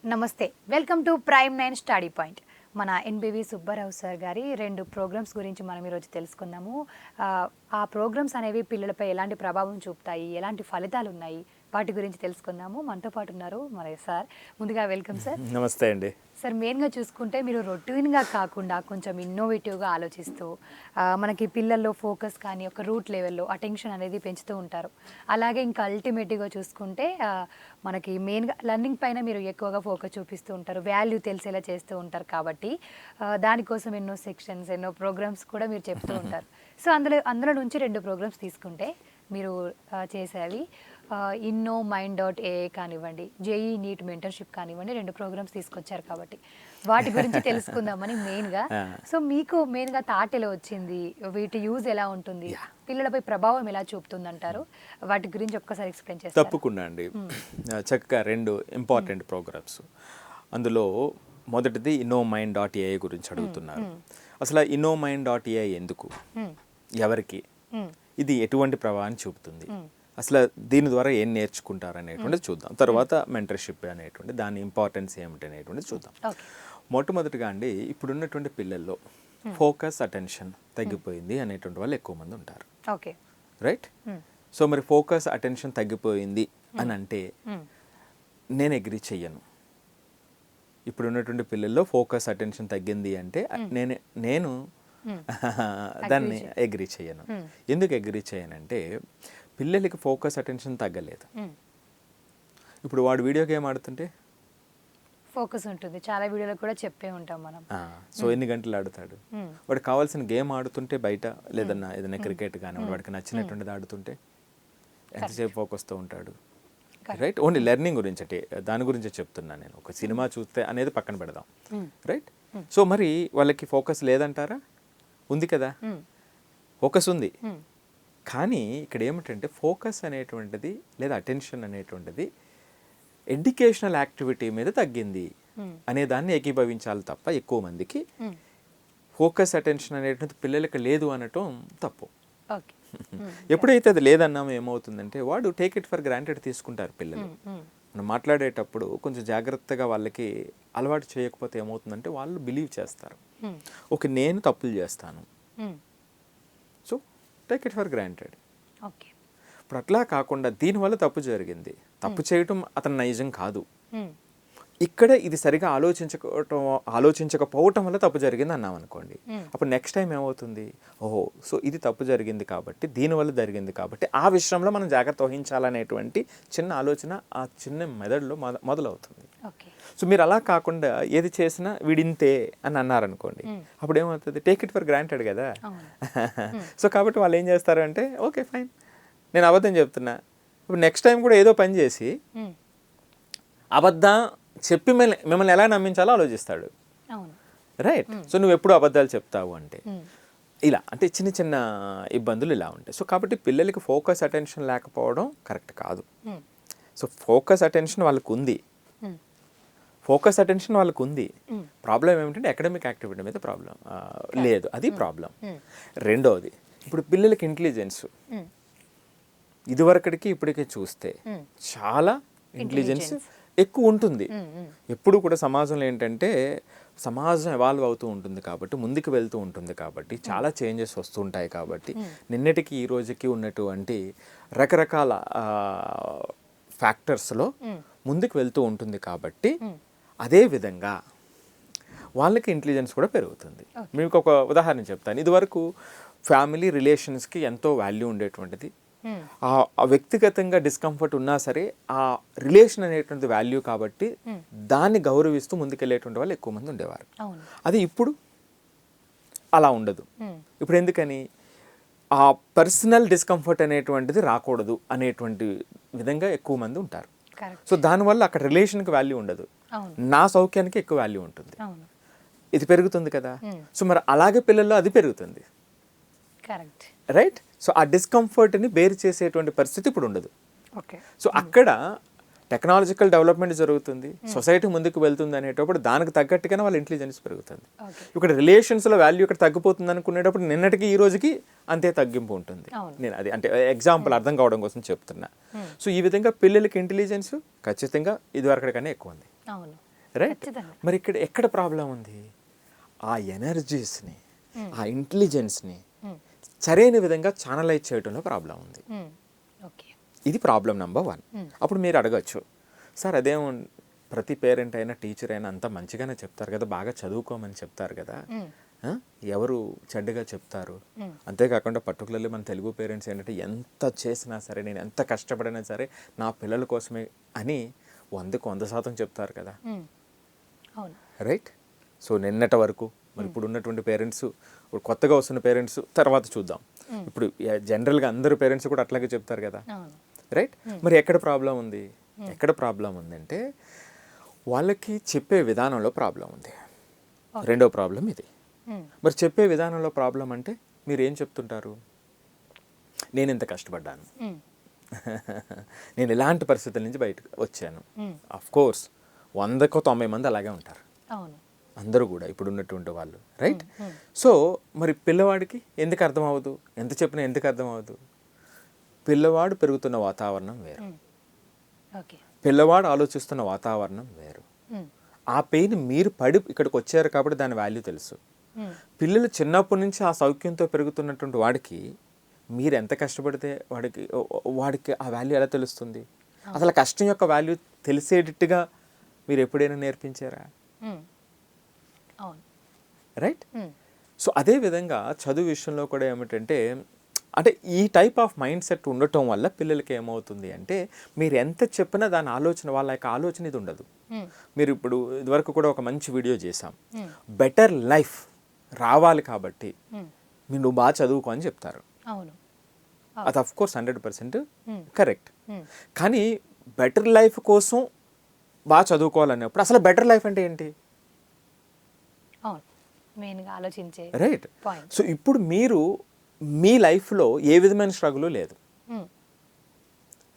నమస్తే, welcome to prime 9 study point. మన NBV Subbarao sir గారి 2 ప్రోగ్రామ్స్ గురించి మనం ఈరోజు తెలుసుకుందాము. ఆ ప్రోగ్రామ్స్ అనేవి పిల్లలపై ఎలాంటి ప్రభావం చూపుతాయి, ఎలాంటి ఫలితాలు ఉన్నాయి, వాటి గురించి తెలుసుకుందాము. మనతో పాటు ఉన్నారు మరి సార్. ముందుగా వెల్కమ్ సార్. నమస్తే అండి. సార్, మెయిన్గా చూసుకుంటే మీరు రొటీన్గా కాకుండా కొంచెం ఇన్నోవేటివ్గా ఆలోచిస్తూ మనకి పిల్లల్లో ఫోకస్ కానీ ఒక రూట్ లెవెల్లో అటెన్షన్ అనేది పెంచుతూ ఉంటారు. అలాగే ఇంకా అల్టిమేట్గా చూసుకుంటే మనకి మెయిన్గా లర్నింగ్ పైన మీరు ఎక్కువగా ఫోకస్ చూపిస్తూ ఉంటారు, వాల్యూ తెలిసేలా చేస్తూ ఉంటారు. కాబట్టి దానికోసం ఎన్నో సెక్షన్స్, ఎన్నో ప్రోగ్రామ్స్ కూడా మీరు చెప్తూ ఉంటారు. సో అందులో నుంచి 2 ప్రోగ్రామ్స్ తీసుకుంటే మీరు చేసేవి InnoMind.ai కానివ్వండి, జేఈ నీట్ మెంటర్షిప్ కానివ్వండి, 2 ప్రోగ్రామ్స్ తీసుకొచ్చారు. కాబట్టి వాటి గురించి తెలుసుకుందామని మెయిన్గా. సో మీకు మెయిన్గా థాట్ ఎలా వచ్చింది, వీటి యూజ్ ఎలా ఉంటుంది, పిల్లలపై ప్రభావం ఎలా చూపుతుంది అంటారు, వాటి గురించి ఒక్కసారి ఎక్స్ప్లెయిన్ చేస్తారు? తప్పకుండా అండి. చక్కగా 2 ఇంపార్టెంట్ ప్రోగ్రామ్స్. అందులో మొదటిది InnoMind.ai గురించి అడుగుతున్నారు. అసలు InnoMind.ai ఎందుకు, ఎవరికి, ఇది ఎటువంటి ప్రభావాన్ని చూపుతుంది, అసలు దీని ద్వారా ఏం నేర్చుకుంటారు అనేటువంటిది చూద్దాం. తర్వాత మెంటర్షిప్ అనేటువంటి దాని ఇంపార్టెన్స్ ఏమిటి అనేటువంటిది చూద్దాం. మొట్టమొదటిగా అండి, ఇప్పుడున్నటువంటి పిల్లల్లో ఫోకస్, అటెన్షన్ తగ్గిపోయింది అనేటువంటి వాళ్ళు ఎక్కువ మంది ఉంటారు. Okay, right. సో మరి ఫోకస్, అటెన్షన్ తగ్గిపోయింది అని అంటే నేను అగ్రీ చెయ్యను. ఇప్పుడున్నటువంటి పిల్లల్లో ఫోకస్, అటెన్షన్ తగ్గింది అంటే నేను దాన్ని అగ్రీ చేయను. ఎందుకు అగ్రీ చేయనంటే, పిల్లలకి ఫోకస్, అటెన్షన్ తగ్గలేదు. ఇప్పుడు వాడు వీడియో గేమ్ ఆడుతుంటే ఫోకస్ ఉంటుంది, చాలా వీడియోలో కూడా చెప్పే ఉంటాం మనం. సో ఎన్ని గంటలు ఆడుతాడు, వాడికి కావాల్సిన గేమ్ ఆడుతుంటే బయట, ఏదైనా క్రికెట్ కానీ వాడికి నచ్చినటువంటిది ఆడుతుంటే ఎంతసేపు ఫోకస్తో ఉంటాడు. రైట్. ఓన్లీ లెర్నింగ్ గురించి అంటే దాని గురించి చెప్తున్నాను నేను. ఒక సినిమా చూస్తే అనేది పక్కన పెడదాం. రైట్. సో మరి వాళ్ళకి ఫోకస్ లేదంటారా? ఉంది కదా, ఫోకస్ ఉంది. కానీ ఇక్కడ ఏమిటంటే ఫోకస్ అనేటువంటిది లేదా అటెన్షన్ అనేటువంటిది ఎడ్యుకేషనల్ యాక్టివిటీ మీద తగ్గింది అనే దాన్ని ఏకీభవించాలి తప్ప, ఎక్కువ మందికి ఫోకస్, అటెన్షన్ అనేటువంటిది పిల్లలకి లేదు అనటం తప్పు. ఎప్పుడైతే అది లేదన్నామో ఏమవుతుందంటే, వాడు టేక్ ఇట్ ఫర్ గ్రాంటెడ్ తీసుకుంటారు పిల్లలు. మనం మాట్లాడేటప్పుడు కొంచెం జాగ్రత్తగా వాళ్ళకి అలవాటు చేయకపోతే ఏమవుతుందంటే, వాళ్ళు బిలీవ్ చేస్తారు, ఓకే నేను తప్పులు చేస్తాను, so take it for granted. ఇప్పుడు అట్లా కాకుండా దీనివల్ల తప్పు జరిగింది, తప్పు చేయటం అతని నైజం కాదు, ఇక్కడ ఇది సరిగా ఆలోచించకపోవటం వల్ల తప్పు జరిగింది అన్నాం అనుకోండి. అప్పుడు నెక్స్ట్ టైం ఏమవుతుంది, ఓహో సో ఇది తప్పు జరిగింది కాబట్టి, దీనివల్ల జరిగింది కాబట్టి ఆ విషయంలో మనం జాగ్రత్త వహించాలనేటువంటి చిన్న ఆలోచన ఆ చిన్న మెదడులో మొదలవుతుంది. సో మీరు అలా కాకుండా ఏది చేసినా వీడింతే అని అన్నారనుకోండి, అప్పుడు ఏమవుతుంది, టేక్ ఇట్ ఫర్ గ్రాంటెడ్ కదా. సో కాబట్టి వాళ్ళు ఏం చేస్తారు అంటే, ఓకే ఫైన్ నేను అబద్ధం చెప్తున్నా, ఇప్పుడు నెక్స్ట్ టైం కూడా ఏదో పని చేసి అబద్ధం చెప్పి మిమ్మల్ని ఎలా నమ్మించాలో ఆలోచిస్తాడు. రైట్. సో నువ్వు ఎప్పుడు అబద్ధాలు చెప్తావు అంటే ఇలా, అంటే చిన్న చిన్న ఇబ్బందులు ఇలా ఉంటాయి. సో కాబట్టి పిల్లలకి ఫోకస్, అటెన్షన్ లేకపోవడం కరెక్ట్ కాదు. సో ఫోకస్, అటెన్షన్ వాళ్ళకు ఉంది, ప్రాబ్లం ఏమిటంటే అకాడమిక్ యాక్టివిటీ మీద ప్రాబ్లం లేదు, అది ప్రాబ్లం. రెండవది, ఇప్పుడు పిల్లలకి ఇంటెలిజెన్స్ ఇదివరకటికి ఇప్పటికే చూస్తే చాలా ఇంటెలిజెన్స్ ఎక్కువ ఉంటుంది. ఎప్పుడు కూడా సమాజంలో ఏంటంటే, సమాజం ఎవాల్వ్ అవుతూ ఉంటుంది కాబట్టి, ముందుకు వెళ్తూ ఉంటుంది కాబట్టి, చాలా చేంజెస్ వస్తుంటాయి కాబట్టి, నిన్నటికి ఈ రోజుకి ఉన్నటువంటి రకరకాల ఫ్యాక్టర్స్లో ముందుకు వెళ్తూ ఉంటుంది కాబట్టి, అదే విధంగా వాళ్ళకి ఇంటెలిజెన్స్ కూడా పెరుగుతుంది. మీకు ఒక ఉదాహరణ చెప్తాను. ఇదివరకు ఫ్యామిలీ రిలేషన్స్కి ఎంతో వాల్యూ ఉండేటువంటిది. ఆ వ్యక్తిగతంగా డిస్కంఫర్ట్ ఉన్నా సరే ఆ రిలేషన్ అనేటువంటి వాల్యూ కాబట్టి దాన్ని గౌరవిస్తూ ముందుకెళ్ళేటువంటి వాళ్ళు ఎక్కువ మంది ఉండేవారు. అది ఇప్పుడు అలా ఉండదు. ఇప్పుడు ఎందుకని, ఆ పర్సనల్ డిస్కంఫర్ట్ అనేటువంటిది రాకూడదు అనేటువంటి విధంగా ఎక్కువ మంది ఉంటారు. సో దానివల్ల అక్కడ రిలేషన్కి వాల్యూ ఉండదు, నా సౌఖ్యానికి ఎక్కువ వాల్యూ ఉంటుంది. ఇది పెరుగుతుంది కదా. సో మరి అలాగే పిల్లల్లో అది పెరుగుతుంది. రైట్. సో ఆ డిస్కంఫర్ట్ని బేర్ చేసేటువంటి పరిస్థితి ఇప్పుడు ఉండదు. సో అక్కడ టెక్నాలజికల్ డెవలప్మెంట్ జరుగుతుంది, సొసైటీ ముందుకు వెళ్తుంది అనేటప్పుడు దానికి తగ్గట్టుగానే వాళ్ళ ఇంటెలిజెన్స్ పెరుగుతుంది. ఇక్కడ రిలేషన్స్లో వాల్యూ ఇక్కడ తగ్గిపోతుంది అనుకునేటప్పుడు నిన్నటికి ఈ రోజుకి అంతే తగ్గింపు ఉంటుంది. నేను అది అంటే ఎగ్జాంపుల్ అర్థం కావడం కోసం చెప్తున్నా. సో ఈ విధంగా పిల్లలకి ఇంటెలిజెన్స్ ఖచ్చితంగా ఇదివరకటికన్నా ఎక్కువ ఉంది. రైట్. ఖచ్చితంగా. మరి ఇక్కడ ఎక్కడ ప్రాబ్లం ఉంది? ఆ ఎనర్జీస్ని, ఆ ఇంటెలిజెన్స్ని సరైన విధంగా ఛానలైజ్ చేయడంలో ప్రాబ్లం ఉంది. ఓకే. ఇది ప్రాబ్లం నెంబర్ 1. అప్పుడు మీరు అడగచ్చు, సార్ అదేం ప్రతి పేరెంట్ అయినా టీచర్ అయినా అంతా మంచిగానే చెప్తారు కదా, బాగా చదువుకోమని చెప్తారు కదా, ఎవరు చెడ్డగా చెప్తారు? అంతేకాకుండా పర్టికులర్లీ మన తెలుగు పేరెంట్స్ ఏంటంటే ఎంత చేసినా సరే, నేను ఎంత కష్టపడినా సరే నా పిల్లల కోసమే అని 100కు 100% చెప్తారు కదా. అవును. రైట్. సో నిన్నటి వరకు మరి ఇప్పుడు ఉన్నటువంటి పేరెంట్స్, ఇప్పుడు కొత్తగా వస్తున్న పేరెంట్స్ తర్వాత చూద్దాం. ఇప్పుడు జనరల్గా అందరు పేరెంట్స్ కూడా అట్లాగే చెప్తారు కదా. రైట్. మరి ఎక్కడ ప్రాబ్లం ఉంది? ఎక్కడ ప్రాబ్లం ఉందంటే వాళ్ళకి చెప్పే విధానంలో ప్రాబ్లం ఉంది. రెండో ప్రాబ్లం ఇది. మరి చెప్పే విధానంలో ప్రాబ్లం అంటే మీరు ఏం చెప్తుంటారు? నేను ఇంత కష్టపడ్డాను, నేను ఇలాంటి పరిస్థితుల నుంచి బయటకు వచ్చాను. అఫ్ కోర్స్ 100కు 90 మంది అలాగే ఉంటారు, అందరూ కూడా ఇప్పుడు ఉన్నటువంటి వాళ్ళు. రైట్. సో మరి పిల్లవాడికి ఎందుకు అర్థం అవ్వదు? ఎంత చెప్పినా ఎందుకు అర్థం అవ్వదు? పిల్లవాడు పెరుగుతున్న వాతావరణం వేరు, పిల్లవాడు ఆలోచిస్తున్న వాతావరణం వేరు. ఆ పెయిన్ మీరు పడి ఇక్కడికి వచ్చారు కాబట్టి దాని వాల్యూ తెలుసు. పిల్లలు చిన్నప్పటి నుంచి ఆ సౌఖ్యంతో పెరుగుతున్నటువంటి వాడికి మీరు ఎంత కష్టపడితే వాడికి ఆ వాల్యూ ఎలా తెలుస్తుంది? అసలు కష్టం యొక్క వాల్యూ తెలిసేటట్టుగా మీరు ఎప్పుడైనా నేర్పించారా? రైట్. సో అదే విధంగా చదువు విషయంలో కూడా ఏమిటంటే, అంటే ఈ టైప్ ఆఫ్ మైండ్ సెట్ ఉండటం వల్ల పిల్లలకి ఏమవుతుంది అంటే మీరు ఎంత చెప్పినా దాని ఆలోచన, వాళ్ళ యొక్క ఆలోచన ఇది ఉండదు. మీరు ఇప్పుడు ఇదివరకు కూడా ఒక మంచి వీడియో చేశాం, బెటర్ లైఫ్ రావాలి కాబట్టి నువ్వు బాగా చదువుకో అని చెప్తారు. అది అఫ్ కోర్స్ 100% కరెక్ట్. కానీ బెటర్ లైఫ్ కోసం బాగా చదువుకోవాలన్నప్పుడు అసలు బెటర్ లైఫ్ అంటే ఏంటి? రైట్. సో ఇప్పుడు మీరు మీ లైఫ్లో ఏ విధమైన స్ట్రగుల్ లేదు.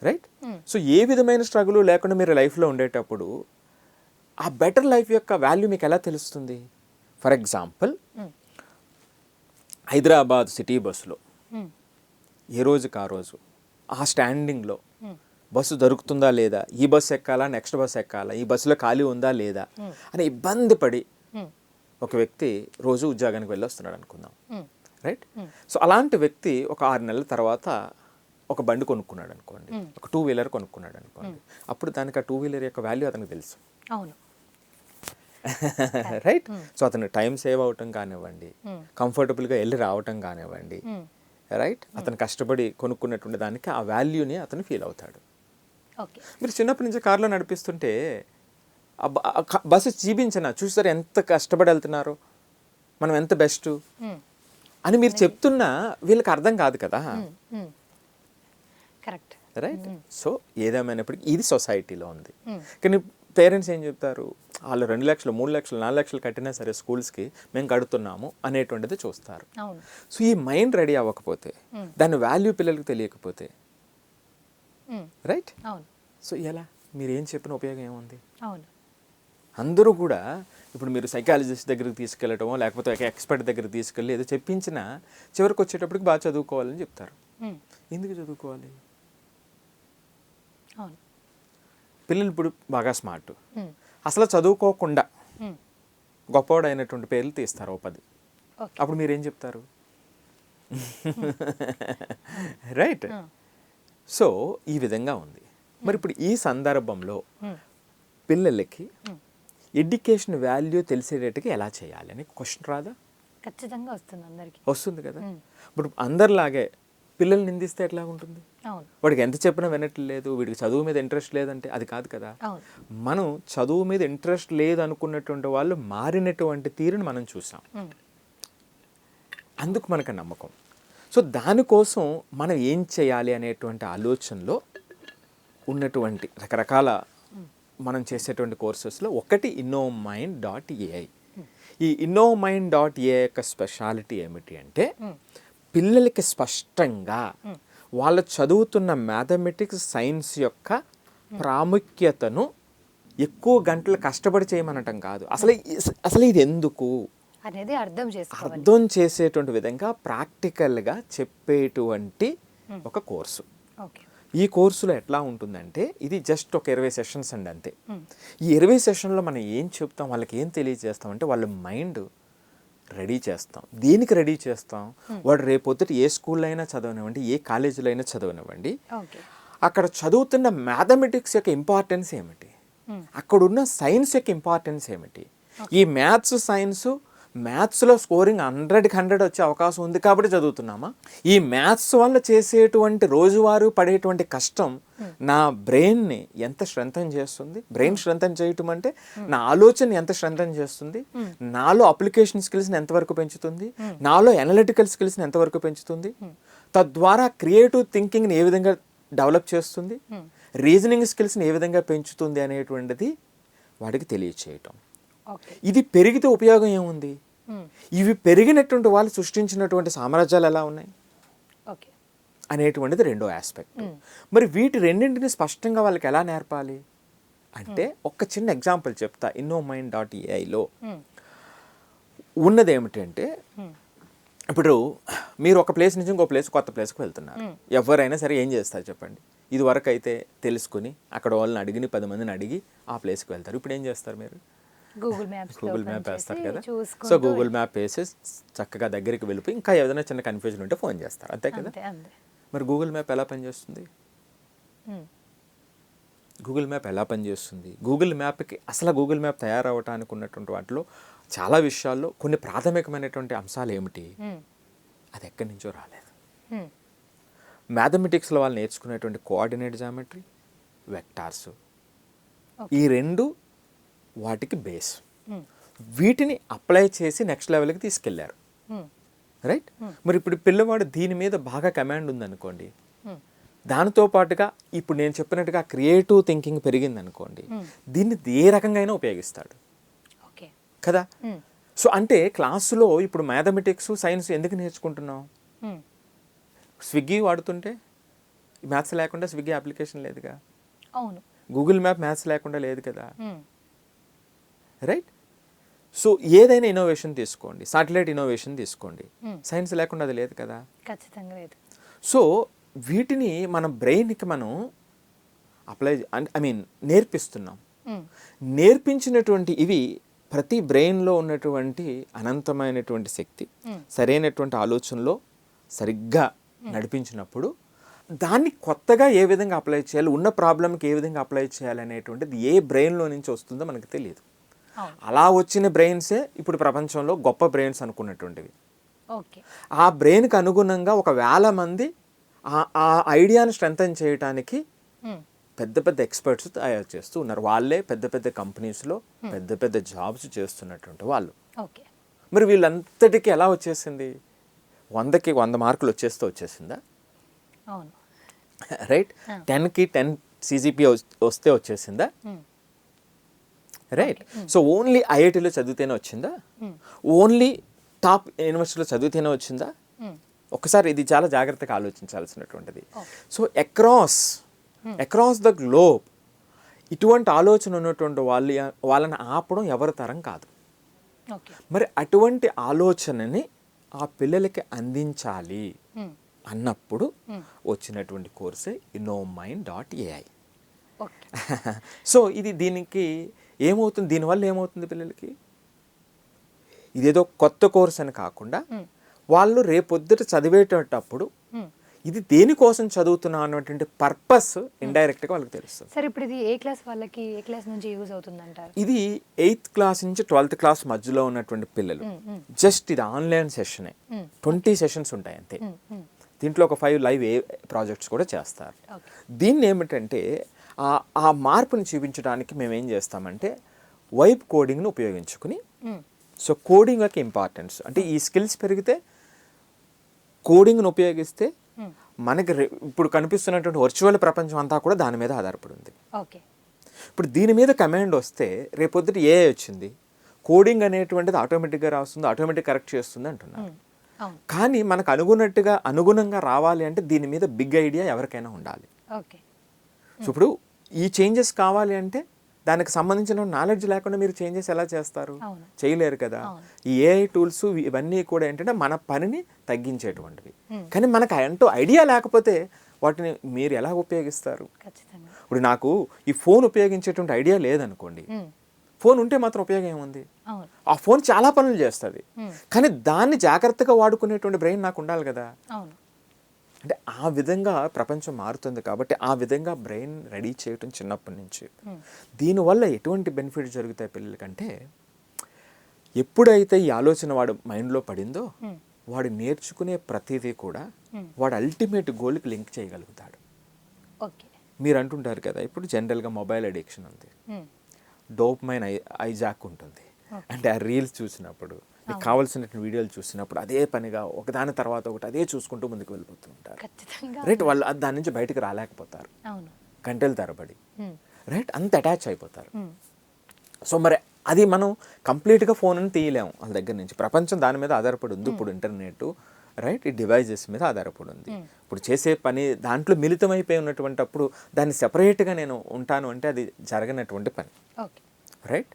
రైట్. సో ఏ విధమైన స్ట్రగుల్ లేకుండా మీరు లైఫ్లో ఉండేటప్పుడు ఆ బెటర్ లైఫ్ యొక్క వాల్యూ మీకు ఎలా తెలుస్తుంది? ఫర్ ఎగ్జాంపుల్ హైదరాబాద్ సిటీ బస్సులో ఏ రోజుకి ఆ రోజు ఆ స్టాండింగ్లో బస్సు దొరుకుతుందా లేదా, ఈ బస్సు ఎక్కాలా నెక్స్ట్ బస్సు ఎక్కాలా, ఈ బస్సులో ఖాళీ ఉందా లేదా అని ఇబ్బంది పడి ఒక వ్యక్తి రోజు ఉద్యోగానికి వెళ్ళి వస్తున్నాడు అనుకుందాం. రైట్. సో అలాంటి వ్యక్తి ఒక 6 నెలల తర్వాత ఒక బండి కొనుక్కున్నాడు అనుకోండి, ఒక 2 వీలర్ కొనుక్కున్నాడు అనుకోండి. అప్పుడు దానికి ఆ 2 వీలర్ యొక్క వాల్యూ అతనికి తెలుసు. రైట్. సో అతను టైం సేవ్ అవటం కానివ్వండి, కంఫర్టబుల్గా వెళ్ళి రావటం కానివ్వండి, రైట్, అతను కష్టపడి కొనుక్కున్నటువంటి దానికి ఆ వాల్యూని అతను ఫీల్ అవుతాడు. మీరు చిన్నప్పటి నుంచి కారులో నడిపిస్తుంటే బస్సు చూపించిన చూసారు ఎంత కష్టపడి వెళ్తున్నారు, మనం ఎంత బెస్ట్ అని మీరు చెప్తున్నా వీళ్ళకి అర్థం కాదు కదా. కరెక్ట్. రైట్. సో ఏదేమైనప్పటికీ ఇది సొసైటీలో ఉంది. కానీ పేరెంట్స్ ఏం చెప్తారు? వాళ్ళు 2 లక్షలు 3 లక్షలు 4 లక్షలు కట్టినా సరే స్కూల్స్కి మేము కడుతున్నాము అనేటువంటిది చూస్తారు. సో ఈ మైండ్ రెడీ అవ్వకపోతే, దాని వాల్యూ పిల్లలకి తెలియకపోతే, రైట్, సో ఎలా మీరు ఏం చెప్పిన ఉపయోగం ఏముంది? అందరూ కూడా ఇప్పుడు మీరు సైకాలజిస్ట్ దగ్గరికి తీసుకెళ్ళటమో లేకపోతే ఒక ఎక్స్పర్ట్ దగ్గరికి తీసుకెళ్ళి ఏదో చెప్పించినా చివరికి వచ్చేటప్పటికి బాగా చదువుకోవాలని చెప్తారు. ఎందుకు చదువుకోవాలి? పిల్లలు ఇప్పుడు బాగా స్మార్ట్, అసలు చదువుకోకుండా గొప్పవాడైనటువంటి పేర్లు తీస్తారు 10. అప్పుడు మీరేం చెప్తారు? రైట్. సో ఈ విధంగా ఉంది. మరి ఇప్పుడు ఈ సందర్భంలో పిల్లలకి ఎడ్యుకేషన్ వాల్యూ తెలిసేటట్టుగా ఎలా చేయాలి అని క్వశ్చన్ రాదా? ఖచ్చితంగా వస్తుంది, అందరికీ వస్తుంది కదా. ఇప్పుడు అందరిలాగే పిల్లల్ని నిందిస్తే ఎట్లా ఉంటుంది? వాడికి ఎంత చెప్పినా వినట్లేదు, వీడికి చదువు మీద ఇంట్రెస్ట్ లేదంటే అది కాదు కదా. మనం చదువు మీద ఇంట్రెస్ట్ లేదు అనుకున్నటువంటి వాళ్ళు మారినటువంటి తీరుని మనం చూసాం, అందుకు మనకు నమ్మకం. సో దానికోసం మనం ఏం చేయాలి అనేటువంటి ఆలోచనలో ఉన్నటువంటి రకరకాల మనం చేసేటువంటి కోర్సెస్లో ఒకటి innomind.ai. ఈ innomind.ai యొక్క స్పెషాలిటీ ఏమిటి అంటే పిల్లలకి స్పష్టంగా వాళ్ళు చదువుతున్న మ్యాథమెటిక్స్ సైన్స్ యొక్క ప్రాముఖ్యతను ఎక్కువ గంటలు కష్టపడి చేయమనటం కాదు, అసలు ఇది ఎందుకు అనేది అర్థం చేసేటువంటి విధంగా ప్రాక్టికల్గా చెప్పేటువంటి ఒక కోర్సు. ఈ కోర్సులో ఎట్లా ఉంటుందంటే ఇది జస్ట్ ఒక 20 సెషన్స్ అండి అంతే. ఈ 20 సెషన్లో మనం ఏం చెప్తాం, వాళ్ళకి ఏం తెలియజేస్తాం అంటే వాళ్ళ మైండ్ రెడీ చేస్తాం. దేనికి రెడీ చేస్తాం? వాడు రేపొద్దుట ఏ స్కూల్లో అయినా చదవనివ్వండి, ఏ కాలేజీలో అయినా చదవనివ్వండి, అక్కడ చదువుతున్న మ్యాథమెటిక్స్ యొక్క ఇంపార్టెన్స్ ఏమిటి, అక్కడున్న సైన్స్ యొక్క ఇంపార్టెన్స్ ఏమిటి, ఈ మ్యాథ్స్ సైన్స్ మ్యాథ్స్లో స్కోరింగ్ 100కి 100 వచ్చే అవకాశం ఉంది కాబట్టి చదువుతున్నామా, ఈ మ్యాథ్స్ వల్ల చేసేటువంటి రోజువారీ పడేటువంటి కష్టం నా బ్రెయిన్ని ఎంత స్ట్రెంథన్ చేస్తుంది, బ్రెయిన్ స్ట్రెంథన్ చేయటం అంటే నా ఆలోచన ఎంత స్ట్రెంథన్ చేస్తుంది, నాలో అప్లికేషన్ స్కిల్స్ని ఎంతవరకు పెంచుతుంది, నాలో అనలిటికల్ స్కిల్స్ని ఎంతవరకు పెంచుతుంది, తద్వారా క్రియేటివ్ థింకింగ్ని ఏ విధంగా డెవలప్ చేస్తుంది, రీజనింగ్ స్కిల్స్ని ఏ విధంగా పెంచుతుంది అనేటువంటిది వాడికి తెలియచేయటం. ఇది పెరిగితే ఉపయోగం ఏముంది? ఇవి పెరిగినటువంటి వాళ్ళు సృష్టించినటువంటి సామ్రాజ్యాలు ఎలా ఉన్నాయి అనేటువంటిది రెండో ఆస్పెక్ట్. మరి వీటి రెండింటిని స్పష్టంగా వాళ్ళకి ఎలా నేర్పాలి అంటే ఒక చిన్న ఎగ్జాంపుల్ చెప్తా. innomind.ai ఉన్నది ఏమిటంటే, ఇప్పుడు మీరు ఒక ప్లేస్ నుంచి ఇంకో ప్లేస్, కొత్త ప్లేస్కి వెళ్తున్నారు. ఎవరైనా సరే ఏం చేస్తారు చెప్పండి? ఇది వరకు అయితే తెలుసుకుని అక్కడ వాళ్ళని అడిగి 10 మందిని అడిగి ఆ ప్లేస్కి వెళ్తారు. ఇప్పుడు ఏం చేస్తారు మీరు? గూగుల్ మ్యాప్ వేస్తారు కదా. సో గూగుల్ మ్యాప్ వేసి చక్కగా దగ్గరికి వెళ్ళిపోయి ఇంకా ఏదైనా చిన్న కన్ఫ్యూజన్ ఉంటే ఫోన్ చేస్తారు, అంతే కదా. మరి గూగుల్ మ్యాప్ ఎలా పనిచేస్తుంది? గూగుల్ మ్యాప్ ఎలా పనిచేస్తుంది? గూగుల్ మ్యాప్కి అసలు గూగుల్ మ్యాప్ తయారవటానికి ఉన్నటువంటి వాటిలో చాలా విషయాల్లో కొన్ని ప్రాథమికమైనటువంటి అంశాలు ఏమిటి, అది ఎక్కడి నుంచో రాలేదు. మ్యాథమెటిక్స్లో వాళ్ళు నేర్చుకునేటువంటి కోఆర్డినేట్ జామెట్రీ, వెక్టార్స్, ఈ రెండు వాటికి బేస్. వీటిని అప్లై చేసి నెక్స్ట్ లెవెల్కి తీసుకెళ్లారు, రైట్. మరి ఇప్పుడు పిల్లవాడు దీని మీద బాగా కమాండ్ ఉందనుకోండి, దానితో పాటుగా ఇప్పుడు నేను చెప్పినట్టుగా క్రియేటివ్ థింకింగ్ పెరిగింది అనుకోండి, దీన్ని ఏ రకంగా అయినా ఉపయోగిస్తాడు కదా. సో అంటే క్లాసులో ఇప్పుడు మ్యాథమెటిక్స్ సైన్స్ ఎందుకు నేర్చుకుంటున్నాం? స్విగ్గీ వాడుతుంటే మ్యాథ్స్ లేకుండా స్విగ్గీ అప్లికేషన్ లేదుగా, అవును. గూగుల్ మ్యాప్ మ్యాథ్స్ లేకుండా లేదు కదా, రైట్. సో ఏదైనా ఇన్నోవేషన్ తీసుకోండి, సాటిలైట్ ఇన్నోవేషన్ తీసుకోండి, సైన్స్ లేకుండా అది లేదు కదా, ఖచ్చితంగా లేదు. సో వీటిని మన బ్రెయిన్కి మనం అప్లై నేర్పిస్తున్నాం. నేర్పించినటువంటి ఇవి ప్రతి బ్రెయిన్లో ఉన్నటువంటి అనంతమైనటువంటి శక్తి సరైనటువంటి ఆలోచనలో సరిగ్గా నడిపించినప్పుడు దాన్ని కొత్తగా ఏ విధంగా అప్లై చేయాలి, ఉన్న ప్రాబ్లంకి ఏ విధంగా అప్లై చేయాలి అనేటువంటిది ఏ బ్రెయిన్లో నుంచి వస్తుందో మనకు తెలియదు. అలా వచ్చిన బ్రెయిన్సే ఇప్పుడు ప్రపంచంలో గొప్ప బ్రెయిన్స్ అనుకున్నటువంటివి. ఆ బ్రెయిన్కి అనుగుణంగా 1,000 మంది ఆ ఐడియాను స్ట్రెంథన్ చేయడానికి పెద్ద పెద్ద ఎక్స్పర్ట్స్ తయారు చేస్తూ ఉన్నారు. వాళ్ళే పెద్ద పెద్ద కంపెనీస్లో పెద్ద పెద్ద జాబ్స్ చేస్తున్నటువంటి వాళ్ళు. మరి వీళ్ళంతటికీ ఎలా వచ్చేసింది? 100కి 100 మార్కులు వచ్చేసిందా? రైట్. 10కి 10 CGPA వస్తే వచ్చేసిందా? రైట్. సో ఓన్లీ ఐఐటీలో చదివితేనే వచ్చిందా? ఓన్లీ టాప్ యూనివర్సిటీలో చదివితేనే వచ్చిందా? ఒకసారి ఇది చాలా జాగ్రత్తగా ఆలోచించాల్సినటువంటిది. సో అక్రాస్ ద గ్లోబ్ ఇటువంటి ఆలోచన ఉన్నటువంటి వాళ్ళని ఆపడం ఎవరి తరం కాదు. మరి అటువంటి ఆలోచనని ఆ పిల్లలకి అందించాలి అన్నప్పుడు వచ్చినటువంటి కోర్సే innomind.ai. సో ఇది దీనికి ఏమవుతుంది, దీనివల్ల ఏమవుతుంది పిల్లలకి? ఇదేదో కొత్త కోర్స్ అని కాకుండా వాళ్ళు రేపొద్దుట చదివేటప్పుడు ఇది దేనికోసం చదువుతున్నా అన్నటువంటి పర్పస్ ఇండైరెక్ట్గా వాళ్ళకి తెలుస్తుంది. సరే, ఇప్పుడు ఇది ఏ క్లాస్ వాళ్ళకి, ఏ క్లాస్ నుంచి యూజ్ అవుతుంది అంటారు? ఇది 8th క్లాస్ నుంచి 12th క్లాస్ మధ్యలో ఉన్నటువంటి పిల్లలు. జస్ట్ ఇది ఆన్లైన్ సెషనే, 20 సెషన్స్ ఉంటాయి అంతే. దీంట్లో ఒక 5 లైవ్ ప్రాజెక్ట్స్ కూడా చేస్తారు. దీన్ని ఏమిటంటే ఆ మార్పుని చూపించడానికి మేము ఏం చేస్తామంటే వైబ్ కోడింగ్ను ఉపయోగించుకుని, సో కోడింగ్ యొక్క ఇంపార్టెన్స్ అంటే ఈ స్కిల్స్ పెరిగితే కోడింగ్ను ఉపయోగిస్తే మనకి ఇప్పుడు కనిపిస్తున్నటువంటి వర్చువల్ ప్రపంచం అంతా కూడా దాని మీద ఆధారపడి ఉంది. ఇప్పుడు దీని మీద కమాండ్ వస్తే రేపొద్దుట ఏఐ వచ్చింది, కోడింగ్ అనేటువంటిది ఆటోమేటిక్గా రాస్తుంది, ఆటోమేటిక్ కరెక్ట్ చేస్తుంది అంటున్నారు. కానీ మనకు అనుగుణంగా రావాలి అంటే దీని మీద బిగ్ ఐడియా ఎవరికైనా ఉండాలి. సో ఇప్పుడు ఈ చేంజెస్ కావాలి అంటే దానికి సంబంధించిన నాలెడ్జ్ లేకుండా మీరు చేంజెస్ ఎలా చేస్తారు? చేయలేరు కదా. ఈ ఏఐ టూల్స్ ఇవన్నీ కూడా ఏంటంటే మన పనిని తగ్గించేటువంటివి. కానీ మనకు అంటూ ఐడియా లేకపోతే వాటిని మీరు ఎలా ఉపయోగిస్తారు? ఖచ్చితంగా. ఇప్పుడు నాకు ఈ ఫోన్ ఉపయోగించేటువంటి ఐడియా లేదనుకోండి, ఫోన్ ఉంటే మాత్రం ఉపయోగం ఏముంది? అవును. ఆ ఫోన్ చాలా పనులు చేస్తుంది, మ్మ్. కానీ దాన్ని జాగ్రత్తగా వాడుకునేటువంటి బ్రెయిన్ నాకు ఉండాలి కదా. అవును. అంటే ఆ విధంగా ప్రపంచం మారుతుంది కాబట్టి ఆ విధంగా బ్రెయిన్ రెడీ చేయటం చిన్నప్పటి నుంచి. దీనివల్ల ఎటువంటి బెనిఫిట్ జరుగుతాయి పిల్లలకంటే, ఎప్పుడైతే ఈ ఆలోచన వాడు మైండ్లో పడిందో వాడు నేర్చుకునే ప్రతిదీ కూడా వాడు అల్టిమేట్ గోల్కి లింక్ చేయగలుగుతాడు. ఓకే. మీరు అంటుంటారు కదా, ఇప్పుడు జనరల్గా మొబైల్ అడిక్షన్ ఉంది, డోపమైన్ ఐజాక్ ఉంటుంది. అంటే ఆ రీల్స్ చూసినప్పుడు, మీకు కావాల్సిన వీడియోలు చూసినప్పుడు అదే పనిగా ఒకదాని తర్వాత ఒకటి అదే చూసుకుంటూ ముందుకు వెళ్ళిపోతూ ఉంటారు. ఖచ్చితంగా. రైట్, వాళ్ళు దాని నుంచి బయటకు రాలేకపోతారు అవును. గంటల తరబడి. రైట్, అంత అటాచ్ అయిపోతారు. సో మరి అది మనం కంప్లీట్గా ఫోన్ని తీయలేము వాళ్ళ దగ్గర నుంచి. ప్రపంచం దాని మీద ఆధారపడి ఉంది ఇప్పుడు, ఇంటర్నెట్, రైట్, ఈ డివైజెస్ మీద ఆధారపడి ఉంది. ఇప్పుడు చేసే పని దాంట్లో మిళితమైపోయి ఉన్నటువంటి అప్పుడు దాన్ని సెపరేట్గా నేను ఉంటాను అంటే అది జరగనటువంటి పని. రైట్.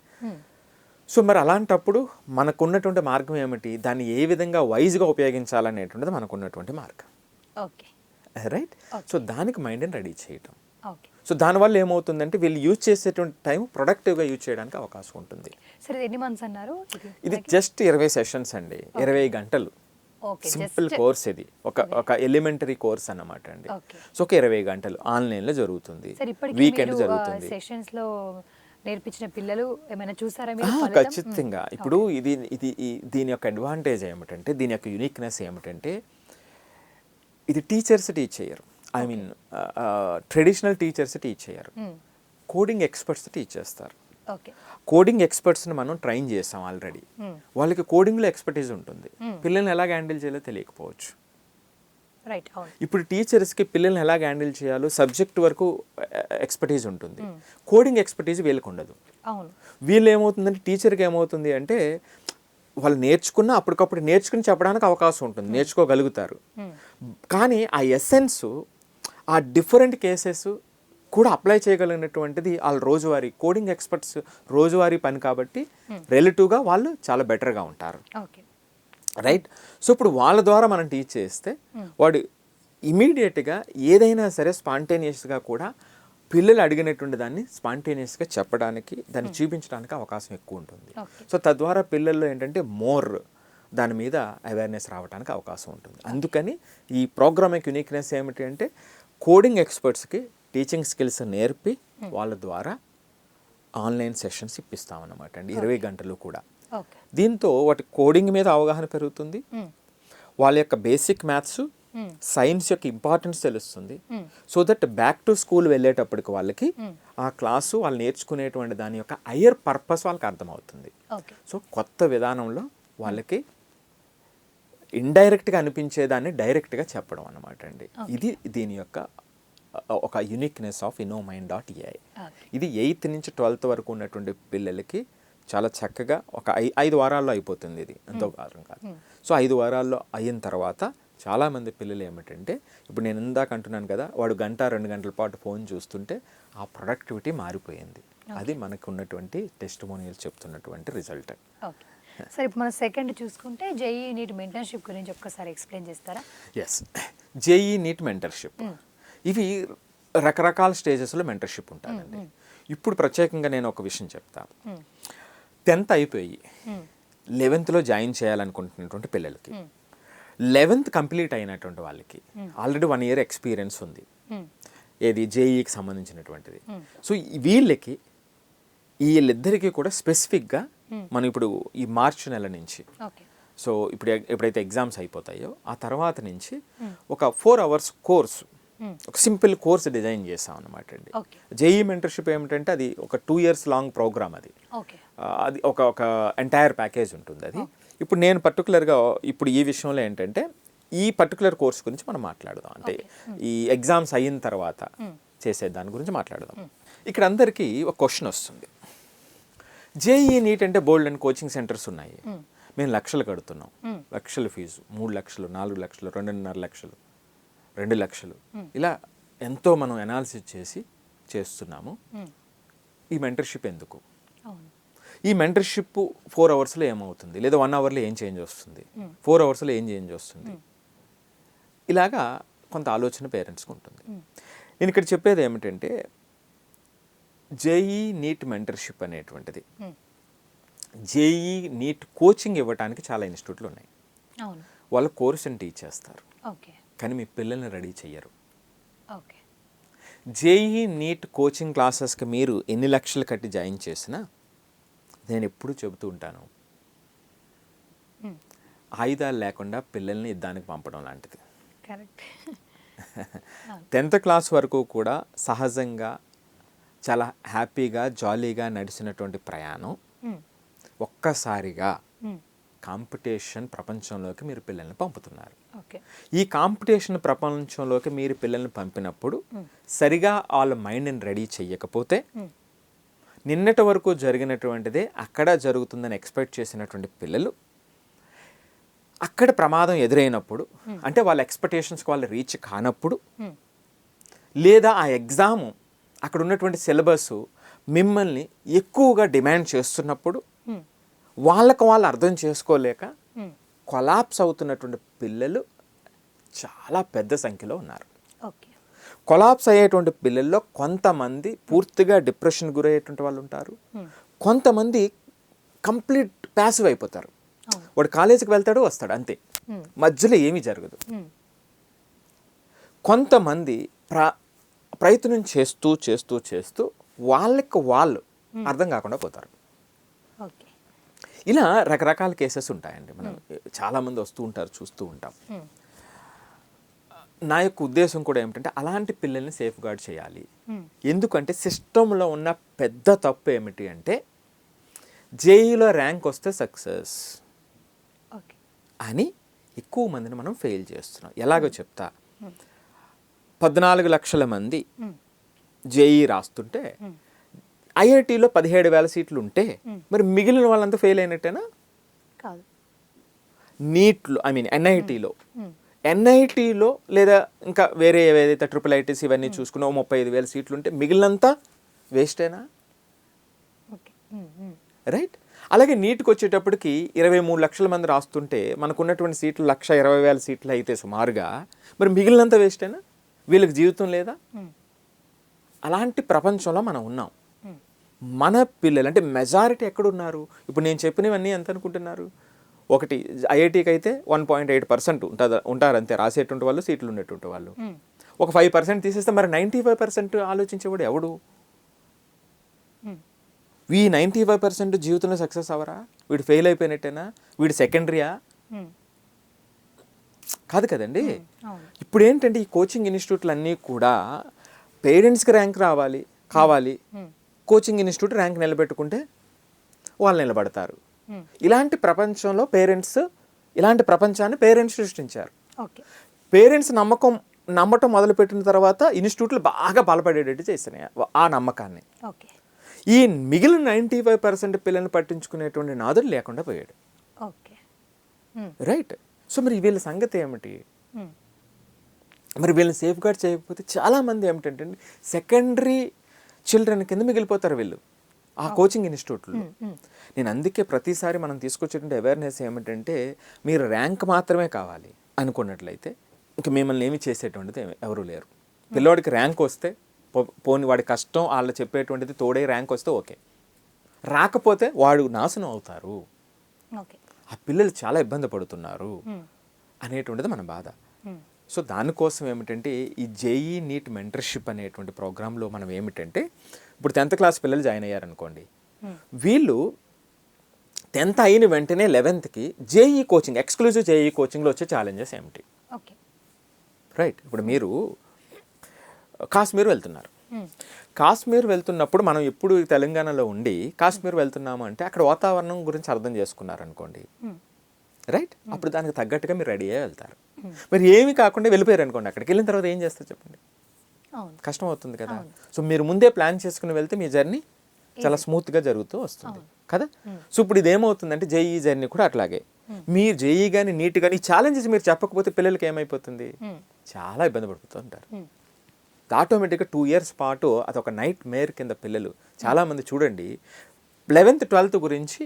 సో మరి అలాంటప్పుడు మనకున్నటువంటి మార్గం ఏమిటి, దాన్ని ఏ విధంగా వైజ్గా ఉపయోగించాలనేటువంటిది మనకున్నటువంటి మార్గం. ఓకే. రైట్. సో దానికి మైండ్ని రెడీ చేయటం. ఓకే. సో దానివల్ల ఏమవుతుందంటే వీళ్ళు యూజ్ చేసేటువంటి టైం ప్రొడక్టివ్గా యూజ్ చేయడానికి అవకాశం ఉంటుంది. సరే, ఎన్ని మంత్స్ అన్నారు ఇది? జస్ట్ 20 సెషన్స్ అండి, 20 గంటలు. సింపుల్ కోర్స్ ఇది, ఒక ఎలిమెంటరీ కోర్స్ అన్నమాట అండి. సో ఒక 20 గంటలు ఆన్లైన్లో జరుగుతుంది, వీకెండ్ జరుగుతుంది. సెషన్స్లో నేర్పించిన పిల్లలు ఏమైనా చూసారా మీరు? ఖచ్చితంగా. ఇప్పుడు దీని యొక్క అడ్వాంటేజ్ ఏమిటంటే, దీని యొక్క యూనిక్నెస్ ఏమిటంటే, ఇది టీచర్స్ టీచ్ చేయరు. I mean traditional teachers teach చేయరు, కోడింగ్ ఎక్స్పర్ట్స్ టీచ్ చేస్తారు. కోడింగ్ ఎక్స్పర్ట్స్ని మనం ట్రైన్ చేస్తాం ఆల్రెడీ. వాళ్ళకి కోడింగ్లో ఎక్స్పర్టీస్ ఉంటుంది, పిల్లల్ని ఎలా హ్యాండిల్ చేయాలో తెలియకపోవచ్చు. ఇప్పుడు టీచర్స్కి పిల్లల్ని ఎలా హ్యాండిల్ చేయాలో సబ్జెక్ట్ వరకు ఎక్స్పర్టీస్ ఉంటుంది, కోడింగ్ ఎక్స్పర్టీస్ వీళ్ళకి ఉండదు. వీళ్ళు ఏమవుతుందంటే, టీచర్కి ఏమవుతుంది అంటే, వాళ్ళు నేర్చుకున్న అప్పటికప్పుడు నేర్చుకుని చెప్పడానికి అవకాశం ఉంటుంది, నేర్చుకోగలుగుతారు. కానీ ఆ ఎసెన్స్, ఆ డిఫరెంట్ కేసెస్ కూడా అప్లై చేయగలిగినటువంటిది వాళ్ళ రోజువారీ కోడింగ్ ఎక్స్పర్ట్స్ రోజువారీ పని కాబట్టి రిలేటివ్గా వాళ్ళు చాలా బెటర్గా ఉంటారు. రైట్. సో ఇప్పుడు వాళ్ళ ద్వారా మనం టీచ్ చేస్తే వాడు ఇమీడియట్గా ఏదైనా సరే స్పాంటేనియస్గా కూడా పిల్లలు అడిగినటువంటి దాన్ని స్పాంటేనియస్గా చెప్పడానికి, దాన్ని చూపించడానికి అవకాశం ఎక్కువ ఉంటుంది. సో తద్వారా పిల్లల్లో ఏంటంటే మోర్ దాని మీద అవేర్నెస్ రావడానికి అవకాశం ఉంటుంది. అందుకని ఈ ప్రోగ్రామింగ్ యూనిక్నెస్ ఏమిటి అంటే, కోడింగ్ ఎక్స్పర్ట్స్కి టీచింగ్ స్కిల్స్ నేర్పి వాళ్ళ ద్వారా ఆన్లైన్ సెషన్స్ ఇప్పిస్తామన్నమాట అండి, 20 గంటలు కూడా. దీంతో వాటి కోడింగ్ మీద అవగాహన పెరుగుతుంది, వాళ్ళ యొక్క బేసిక్ మ్యాథ్స్, సైన్స్ యొక్క ఇంపార్టెన్స్ తెలుస్తుంది. So that back to school వెళ్ళేటప్పటికి వాళ్ళకి ఆ క్లాసు వాళ్ళు నేర్చుకునేటువంటి దాని యొక్క హయ్యర్ పర్పస్ వాళ్ళకి అర్థమవుతుంది. సో కొత్త విధానంలో వాళ్ళకి ఇండైరెక్ట్గా అనిపించేదాన్ని డైరెక్ట్గా చెప్పడం అన్నమాట అండి. ఇది దీని యొక్క ఒక యూనిక్నెస్ ఆఫ్ InnoMind.ai. ఇది 8th నుంచి 12th వరకు ఉన్నటువంటి పిల్లలకి చాలా చక్కగా ఒక 5 వారాల్లో అయిపోతుంది. ఇది ఎంతో వారం కాదు. సో 5 వారాల్లో అయిన తర్వాత చాలామంది పిల్లలు ఏమిటంటే, ఇప్పుడు నేను ఇందాక అంటున్నాను కదా, వాడు 1-2 గంటల పాటు ఫోన్ చూస్తుంటే ఆ ప్రొడక్టివిటీ మారిపోయింది. అది మనకు ఉన్నటువంటి టెస్టిమోనియల్స్ చెప్తున్నటువంటి రిజల్ట్. సరే, ఇప్పుడు మనం సెకండ్ చూసుకుంటే జేఈ నీట్ మెంటర్షిప్ గురించి ఒక్కసారి ఎక్స్ప్లెయిన్ చేస్తారా? ఎస్, జేఈ నీట్ మెంటర్షిప్ ఇవి రకరకాల స్టేజెస్లో మెంటర్షిప్ ఉంటుందండి. ఇప్పుడు ప్రత్యేకంగా నేను ఒక విషయం చెప్తాను. 10th అయిపోయి 11thలో జాయిన్ చేయాలనుకుంటున్నటువంటి పిల్లలకి, 11th కంప్లీట్ అయినటువంటి వాళ్ళకి ఆల్రెడీ 1 year ఎక్స్పీరియన్స్ ఉంది, ఏది జేఈకి సంబంధించినటువంటిది. సో వీళ్ళకి వీళ్ళిద్దరికీ కూడా స్పెసిఫిక్గా మనం ఇప్పుడు ఈ మార్చ్ నెల నుంచి, సో ఎప్పుడైతే ఎగ్జామ్స్ అయిపోతాయో ఆ తర్వాత నుంచి ఒక 4 hours కోర్సు, ఒక సింపుల్ కోర్స్ డిజైన్ చేసాం అన్నమాట అండి. జేఈ మెంటర్షిప్ ఏమిటంటే అది ఒక 2 years లాంగ్ ప్రోగ్రామ్. అది ఒక ఎంటైర్ ప్యాకేజ్ ఉంటుంది. అది ఇప్పుడు నేను పర్టికులర్గా ఇప్పుడు ఈ విషయంలో ఏంటంటే, ఈ పర్టికులర్ కోర్స్ గురించి మనం మాట్లాడదాం. అంటే ఈ ఎగ్జామ్స్ అయిన తర్వాత చేసే దాని గురించి మాట్లాడదాం. ఇక్కడ అందరికీ ఒక క్వశ్చన్ వస్తుంది, జేఈ నీట్ అంటే బోల్డ్ అండ్ కోచింగ్ సెంటర్స్ ఉన్నాయి, మేము లక్షలు కడుతున్నాం, లక్షల ఫీజు, 3 లక్షలు, 4 లక్షలు, 2.5 లక్షలు, 2 లక్షలు, ఇలా ఎంతో మనం అనాలిసిస్ చేసి చేస్తున్నాము, ఈ మెంటర్షిప్ ఎందుకు? ఈ మెంటర్షిప్ 4 అవర్స్లో ఏమవుతుంది, లేదా 1 అవర్లో ఏం చేంజ్ వస్తుంది, 4 అవర్స్లో ఏం చేంజ్ వస్తుంది? ఇలాగా కొంత ఆలోచన పేరెంట్స్కి ఉంటుంది. నేను ఇక్కడ చెప్పేది ఏమిటంటే జేఈ నీట్ మెంటర్షిప్ అనేటువంటిది, జేఈ నీట్ కోచింగ్ ఇవ్వడానికి చాలా ఇన్స్టిట్యూట్లు ఉన్నాయి. అవును. వాళ్ళు కోర్సుని టీచ్ చేస్తారు, ఓకే. కానీ మీ పిల్లల్ని రెడీ చెయ్యరు. ఓకే. జేఈ నీట్ కోచింగ్ క్లాసెస్కి మీరు ఎన్ని లక్షలు కట్టి జాయిన్ చేసినా నేను ఎప్పుడూ చెబుతూ ఉంటాను, ఆయుధాలు లేకుండా పిల్లల్ని యుద్ధానికి పంపడం లాంటిది. కరెక్ట్. 10th క్లాస్ వరకు కూడా సహజంగా చాలా హ్యాపీగా జాలీగా నడిచినటువంటి ప్రయాణం ఒక్కసారిగా కాంపిటీషన్ ప్రపంచంలోకి మీరు పిల్లల్ని పంపుతున్నారు. ఓకే. ఈ కాంపిటీషన్ ప్రపంచంలోకి మీరు పిల్లల్ని పంపినప్పుడు సరిగా వాళ్ళ మైండ్ని రెడీ చెయ్యకపోతే నిన్నటి వరకు జరిగినటువంటిదే అక్కడ జరుగుతుందని ఎక్స్పెక్ట్ చేసినటువంటి పిల్లలు అక్కడ ప్రమాదం ఎదురైనప్పుడు, అంటే వాళ్ళ ఎక్స్పెక్టేషన్స్కి వాళ్ళు రీచ్ కానప్పుడు, లేదా ఆ ఎగ్జామ్ అక్కడ ఉన్నటువంటి సిలబస్ మిమ్మల్ని ఎక్కువగా డిమాండ్ చేస్తున్నప్పుడు వాళ్ళకు వాళ్ళు అర్థం చేసుకోలేక కొలాప్స్ అవుతున్నటువంటి పిల్లలు చాలా పెద్ద సంఖ్యలో ఉన్నారు. ఓకే. కొలాప్స్ అయ్యేటువంటి పిల్లల్లో కొంతమంది పూర్తిగా డిప్రెషన్ గురయ్యేటువంటి వాళ్ళు ఉంటారు, కొంతమంది కంప్లీట్ ప్యాసివ్ అయిపోతారు. వాడు కాలేజీకి వెళ్తాడు, వస్తాడు, అంతే, మధ్యలో ఏమీ జరగదు. కొంతమంది ప్రయత్నం చేస్తూ చేస్తూ చేస్తూ వాళ్ళకి వాళ్ళు అర్థం కాకుండా పోతారు. ఓకే. ఇలా రకరకాల కేసెస్ ఉంటాయండి. మనం చాలామంది వస్తూ ఉంటారు, చూస్తూ ఉంటాం. నా యొక్క ఉద్దేశం కూడా ఏమిటంటే అలాంటి పిల్లల్ని సేఫ్ గార్డ్ చేయాలి. ఎందుకంటే సిస్టంలో ఉన్న పెద్ద తప్పు ఏమిటి అంటే జేఈలో ర్యాంక్ వస్తే సక్సెస్ అని ఎక్కువ మందిని మనం ఫెయిల్ చేస్తున్నాం. ఎలాగో చెప్తా. 14 లక్షల మంది జేఈ రాస్తుంటే ఐఐటీలో 17,000 సీట్లు ఉంటే మరి మిగిలిన వాళ్ళంతా ఫెయిల్ అయినట్టేనా? కాదు. నీట్లో ఎన్ఐటీలో లేదా ఇంకా వేరే ఏదైతే ట్రిపుల్ ఐటీస్ ఇవన్నీ చూసుకున్నా 35,000 సీట్లు ఉంటే మిగిలినంతా వేస్టేనా? రైట్. అలాగే నీట్కి వచ్చేటప్పటికి 23 లక్షల మంది రాస్తుంటే మనకున్నటువంటి సీట్లు 1,20,000 సీట్లు అయితే సుమారుగా, మరి మిగిలినంతా వేస్టేనా? వీళ్ళకి జీవితం లేదా? అలాంటి ప్రపంచంలో మనం ఉన్నాం. మన పిల్లలు అంటే మెజారిటీ ఎక్కడున్నారు? ఇప్పుడు నేను చెప్పినవన్నీ ఎంత అనుకుంటున్నారు? ఒకటి ఐఐటీకి అయితే 1.8% ఉంటారు అంతే రాసేటువంటి వాళ్ళు, సీట్లు ఉండేటువంటి వాళ్ళు. ఒక 5% తీసేస్తే మరి 95% ఆలోచించేవాడు ఎవడు? ఈ 95% జీవితంలో సక్సెస్ అవరా? వీడు ఫెయిల్ అయిపోయినట్టేనా? వీడు సెకండరీయా? కాదు కదండి. ఇప్పుడు ఏంటంటే ఈ కోచింగ్ ఇన్స్టిట్యూట్లు అన్నీ కూడా పేరెంట్స్కి ర్యాంక్ కావాలి, కోచింగ్ ఇన్స్టిట్యూట్ ర్యాంక్ నిలబెట్టుకుంటే వాళ్ళు నిలబడతారు. ఇలాంటి ప్రపంచంలో ఇలాంటి ప్రపంచాన్ని పేరెంట్స్ సృష్టించారు. పేరెంట్స్ నమ్మటం మొదలుపెట్టిన తర్వాత ఇన్స్టిట్యూట్లు బాగా బలపడేటట్టు చేసినాయి ఆ నమ్మకాన్ని. ఈ మిగిలిన 95% పిల్లల్ని పట్టించుకునేటువంటి నాదుడు లేకుండా పోయాడు. రైట్. సో మరి వీళ్ళ సంగతి ఏమిటి? మరి వీళ్ళని సేఫ్ గార్డ్ చేయకపోతే చాలామంది ఏమిటంటే సెకండరీ చిల్డ్రన్ కింద మిగిలిపోతారు వీళ్ళు ఆ కోచింగ్ ఇన్స్టిట్యూట్లో. నేను అందుకే ప్రతిసారి మనం తీసుకొచ్చేటువంటి అవేర్నెస్ ఏమిటంటే మీరు ర్యాంక్ మాత్రమే కావాలి అనుకున్నట్లయితే ఇంక మిమ్మల్ని ఏమి చేసేటువంటిది ఎవరు లేరు. పిల్లవాడికి ర్యాంక్ వస్తే పోని వాడి కష్టం వాళ్ళు చెప్పేటువంటిది తోడే ర్యాంక్ వస్తే ఓకే, రాకపోతే వాడు నాశనం అవుతారు, ఆ పిల్లలు చాలా ఇబ్బంది పడుతున్నారు అనేటువంటిది మన బాధ. సో దానికోసం ఏమిటంటే ఈ జేఈ నీట్ మెంటర్షిప్ అనేటువంటి ప్రోగ్రాంలో మనం ఏమిటంటే ఇప్పుడు 10th క్లాస్ పిల్లలు జాయిన్ అయ్యారనుకోండి, వీళ్ళు 10th అయిన వెంటనే 11th JEE coaching, exclusive JEE కోచింగ్లో వచ్చే ఛాలెంజెస్ ఏమిటి? రైట్. ఇప్పుడు మీరు కాశ్మీర్ వెళ్తున్నారు. కాశ్మీర్ వెళ్తున్నప్పుడు మనం ఎప్పుడు తెలంగాణలో ఉండి కాశ్మీర్ వెళ్తున్నాము అంటే అక్కడ వాతావరణం గురించి అర్థం చేసుకున్నారనుకోండి, రైట్, అప్పుడు దానికి తగ్గట్టుగా మీరు రెడీ అయ్యి వెళ్తారు. మరి ఏమి కాకుండా వెళ్ళిపోయారు అనుకోండి, అక్కడికి వెళ్ళిన తర్వాత ఏం చేస్తారు చెప్పండి? కష్టం అవుతుంది కదా. సో మీరు ముందే ప్లాన్ చేసుకుని వెళ్తే మీ జర్నీ చాలా స్మూత్గా జరుగుతూ వస్తుంది కదా. సో ఇప్పుడు ఇదేమవుతుందంటే జేఈ జర్నీ కూడా అట్లాగే. మీరు జేఈ కానీ నీట్ కానీ ఛాలెంజెస్ మీరు చెప్పకపోతే పిల్లలకి ఏమైపోతుంది? చాలా ఇబ్బంది పడిపోతూ ఉంటారు. ఆటోమేటిక్గా 2 years పాటు అదొక నైట్ మేర్ కింద పిల్లలు చాలామంది చూడండి 11th 12th గురించి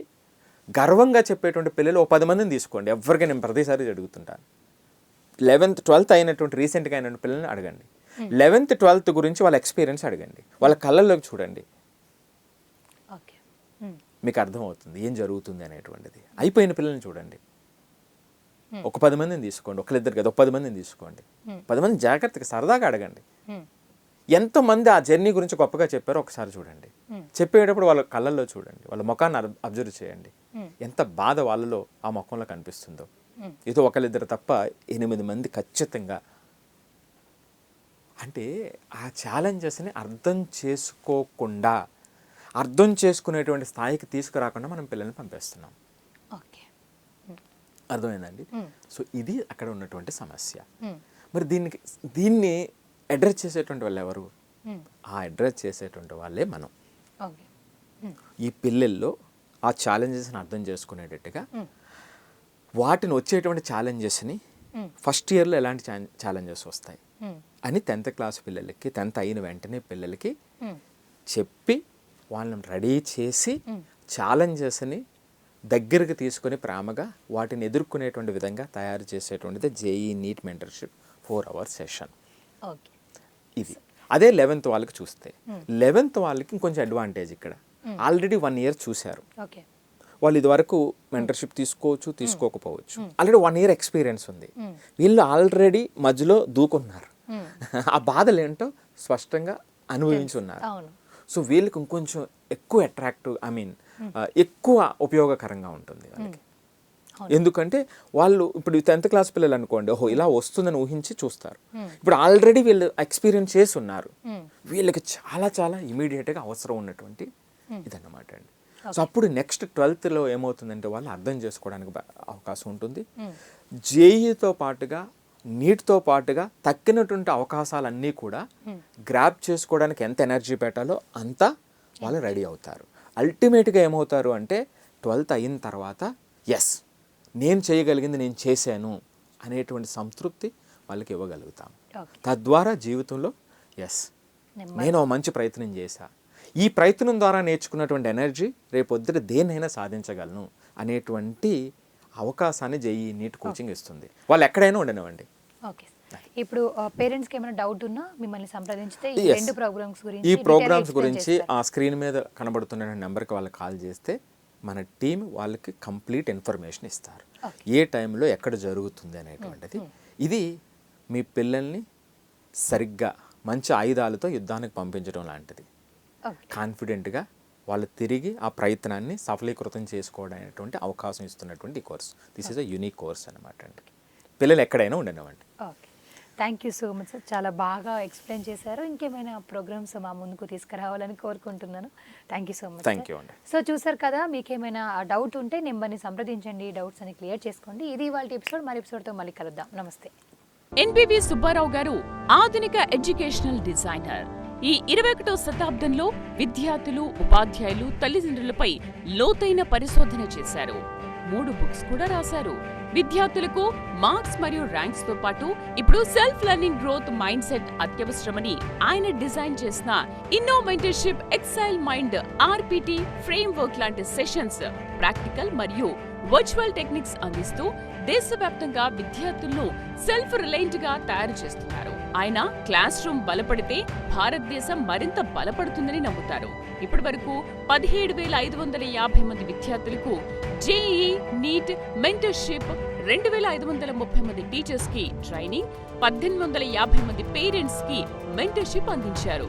గర్వంగా చెప్పేటువంటి పిల్లలు 10 మందిని తీసుకోండి, ఎవరికి నేను ప్రతిసారి అడుగుతుంటాను 11th 12th అయినటువంటి రీసెంట్గా అయినటువంటి పిల్లల్ని అడగండి. 11th 12th గురించి వాళ్ళ ఎక్స్పీరియన్స్ అడగండి, వాళ్ళ కళ్ళల్లోకి చూడండి, ఓకే. మీకు అర్థమవుతుంది ఏం జరుగుతుంది అనేటువంటిది. అయిపోయిన పిల్లల్ని చూడండి, ఒక 10 మందిని తీసుకోండి, ఒకరిద్దరు కదా, ఒక 10 మందిని తీసుకోండి, 10 మంది జాగ్రత్తగా సరదాగా అడగండి. ఎంతమంది ఆ జర్నీ గురించి గొప్పగా చెప్పారో ఒకసారి చూడండి. చెప్పేటప్పుడు వాళ్ళ కళ్ళల్లో చూడండి, వాళ్ళ ముఖాన్ని అబ్జర్వ్ చేయండి, ఎంత బాధ వాళ్ళలో ఆ ముఖంలో కనిపిస్తుందో. ఇది ఒకరిద్దరు తప్ప 8 మంది ఖచ్చితంగా. అంటే ఆ ఛాలెంజెస్ని అర్థం చేసుకోకుండా, అర్థం చేసుకునేటువంటి స్థాయికి తీసుకురాకుండా మనం పిల్లల్ని పంపిస్తున్నాం. ఓకే, అర్థమైందండి? సో ఇది అక్కడ ఉన్నటువంటి సమస్య. మరి దీన్ని అడ్రస్ చేసేటువంటి వాళ్ళు ఎవరు? ఆ అడ్రస్ చేసేటువంటి వాళ్ళే మనం. ఓకే. ఈ పిల్లల్లో ఆ ఛాలెంజెస్ని అర్థం చేసుకునేటట్టుగా, వాటిని వచ్చేటువంటి ఛాలెంజెస్ని ఫస్ట్ ఇయర్లో ఎలాంటి ఛాలెంజెస్ వస్తాయి అని 10th క్లాస్ పిల్లలకి, 10th అయిన వెంటనే పిల్లలకి చెప్పి వాళ్ళని రెడీ చేసి ఛాలెంజెస్ని దగ్గరికి తీసుకొని ప్రేమగా వాటిని ఎదుర్కొనేటువంటి విధంగా తయారు చేసేటువంటిది జేఈ నీట్ మెంటర్షిప్ 4 hours సెషన్. ఓకే. ఇది అదే 11th వాళ్ళకి చూస్తే, 11th వాళ్ళకి ఇంకొంచెం అడ్వాంటేజ్. ఇక్కడ ఆల్రెడీ 1 year చూశారు ఓకే. వాళ్ళు, ఇదివరకు మెంటర్షిప్ తీసుకోవచ్చు, తీసుకోకపోవచ్చు. ఆల్రెడీ 1 year ఎక్స్పీరియన్స్ ఉంది. వీళ్ళు ఆల్రెడీ మధ్యలో దూకున్నారు, ఆ బాధలు ఏంటో స్పష్టంగా అనుభవించి ఉన్నారు. సో వీళ్ళకి ఇంకొంచెం ఎక్కువ అట్రాక్టివ్, ఎక్కువ ఉపయోగకరంగా ఉంటుంది వాళ్ళకి. ఎందుకంటే వాళ్ళు ఇప్పుడు 10th క్లాస్ పిల్లలు అనుకోండి, ఓహో ఇలా వస్తుందని ఊహించి చూస్తారు. ఇప్పుడు ఆల్రెడీ వీళ్ళు ఎక్స్పీరియన్స్ చేసి ఉన్నారు, వీళ్ళకి చాలా చాలా ఇమీడియట్గా అవసరం ఉన్నటువంటి ఇదన్నమాట అండి. సో అప్పుడు నెక్స్ట్ 12thలో ఏమవుతుందంటే వాళ్ళు అర్థం చేసుకోవడానికి అవకాశం ఉంటుంది. జేఈతో పాటుగా, నీట్తో పాటుగా తక్కినటువంటి అవకాశాలన్నీ కూడా గ్రాప్ చేసుకోవడానికి ఎంత ఎనర్జీ పెట్టాలో అంతా వాళ్ళు రెడీ అవుతారు. అల్టిమేట్గా ఏమవుతారు అంటే 12th అయిన తర్వాత ఎస్ నేను చేయగలిగింది నేను చేశాను అనేటువంటి సంతృప్తి వాళ్ళకి ఇవ్వగలుగుతాం. తద్వారా జీవితంలో ఎస్ నేను మంచి ప్రయత్నం చేశా, ఈ ప్రయత్నం ద్వారా నేర్చుకున్నటువంటి ఎనర్జీ రేపొద్దుట దేన్నైనా సాధించగలను అనేటువంటి అవకాశాన్ని జేఈ నీట్ కోచింగ్ ఇస్తుంది. వాళ్ళు ఎక్కడైనా ఉండనివ్వండి. ఓకే. ఇప్పుడు పేరెంట్స్కి ఏమైనా డౌట్ ఉన్నా మిమ్మల్ని సంప్రదించితే ఈ 2 ప్రోగ్రామ్స్ గురించి, ఈ ప్రోగ్రామ్స్ గురించి ఆ స్క్రీన్ మీద కనబడుతున్న నెంబర్కి వాళ్ళకి కాల్ చేస్తే మన టీం వాళ్ళకి కంప్లీట్ ఇన్ఫర్మేషన్ ఇస్తారు, ఏ టైంలో ఎక్కడ జరుగుతుంది అనేటువంటిది. ఇది మీ పిల్లల్ని సరిగ్గా మంచి ఆయుధాలతో యుద్ధానికి పంపించడం లాంటిది. కాన్ఫిడెంట్గా వాళ్ళు తిరిగి ఆ ప్రయత్నాన్ని సఫలీకృతం చేసుకోవడం అనేటువంటి అవకాశం ఇస్తున్నటువంటి course. This is a unique course అనమాట అండి. పిల్లలు ఎక్కడైనా ఉండనివ్వండి. Okay, thank you so much sir, చాలా బాగా ఎక్స్ప్లెయిన్ చేశారు. ఇంకేమైనా ప్రోగ్రామ్స్ మా ముందుకు తీసుకురావాలని కోరుకుంటున్నాను. Thank you so much. Thank you అండి. సో చూసారు కదా, మీకేమైనా డౌట్ ఉంటే నెంబర్ని సంప్రదించండి, డౌట్స్ అని క్లియర్ చేసుకోండి. ఇది ఇవాళ ఎపిసోడ్. మరి ఎపిసోడ్తో మళ్ళీ కలుద్దాం. నమస్తే. ఎన్బివి సుబ్బారావు గారు ఆధునిక ఎడ్యుకేషనల్ డిజైనర్. ఈ 21వ శతాబ్దంలో విద్యార్థులు, ఉపాధ్యాయులు, తల్లిదండ్రులపై లోతైన పరిశోధన చేశారు. 3 బుక్స్ కూడా రాశారు. విద్యార్థులకు మార్క్స్ మరియు ర్యాంక్స్ తో పాటు ఇప్పుడు self learning growth mind set అత్యవసరమని ఆయన డిజైన్ చేసిన ఇన్నోమెంటర్షిప్ ఎక్సైల్ మైండ్ ఆర్పిటి ఫ్రేమ్ వర్క్ లాంటి సెషన్స్, ప్రాక్టికల్ మరియు వర్చువల్ టెక్నిక్స్ అందిస్తూ దేశవ్యాప్తంగా విద్యార్థులను సెల్ఫ్ రిలయంట్ గా తయారు చేస్తున్నారు. ఆయన క్లాస్ రూమ్ బలపడితే భారతదేశం మరింత బలపడుతుందని నమ్ముతారు. ఇప్పటి వరకు 17,550 మంది విద్యార్థులకు జేఈ నీట్ మెంటర్షిప్, 2,530 మంది టీచర్స్ కి ట్రైనింగ్, 1,850 మంది పేరెంట్స్ కి మెంటర్షిప్ అందించారు.